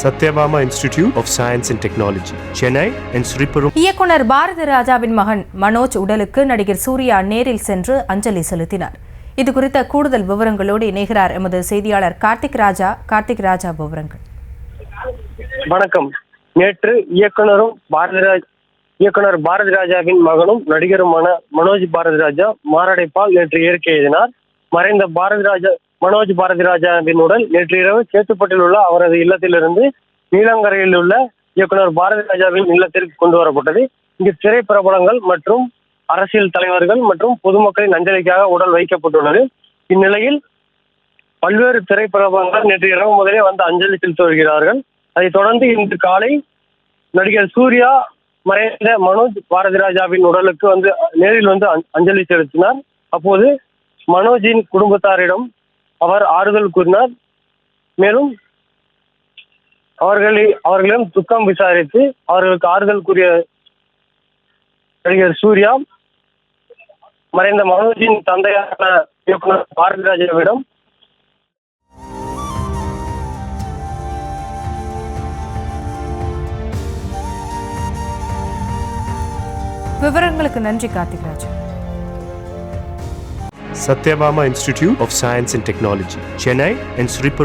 Satyabama Institute of Science and Technology, Chennai and Sriperum. இயக்குனர் பாரதி ராஜாவின் மகன் மனோஜ் உடலுக்கு நடிகர் சூர்யா நேரில் சென்று அஞ்சலி செலுத்தினார். இது குறித்த கூடுதல் விவரங்களோடு இணைகிறார் எமது செய்தியாளர் கார்த்திக் ராஜா. விவரங்கள். வணக்கம். நேற்று இயக்குனர் பாரதி ராஜாவின் மகனும் நடிகருமான மனோஜ் பாரதி ராஜா மாரடைப்பால் நேற்று இயற்கை எழுதினார். மறைந்த மனோஜ் பாரதி ராஜாவின் உடல் நேற்று இரவு சேத்துப்பட்டில் உள்ள அவரது இல்லத்திலிருந்து நீலங்கரையில் உள்ள இயக்குனர் பாரதி ராஜாவின் இல்லத்திற்கு கொண்டு வரப்பட்டது. இங்கு திரைப்பிரபலங்கள் மற்றும் அரசியல் தலைவர்கள் மற்றும் பொதுமக்களின் அஞ்சலிக்காக உடல் வைக்கப்பட்டுள்ளது. இந்நிலையில் பல்வேறு திரைப்பிரபலங்கள் நேற்று இரவு முதலே வந்து அஞ்சலி செலுத்தி வருகிறார்கள். அதைத் தொடர்ந்து இன்று காலை நடிகர் சூர்யா மறைந்த மனோஜ் பாரதி ராஜாவின் உடலுக்கு நேரில் வந்து அஞ்சலி செலுத்தினார். அப்போது மனோஜின் குடும்பத்தாரிடம் அவர் ஆறுதல் கூறினார். மேலும் அவர்களிடம் துக்கம் விசாரித்து அவர்களுக்கு ஆறுதல் கூறிய நடிகர் சூர்யா மறைந்த மனோஜின் தந்தையான இயக்குனர் பாரதி ராஜாவிடம் விவரங்களுக்கு நன்றி Karthik Raj. Satyabama Institute of Science and Technology, Chennai and Sriperum.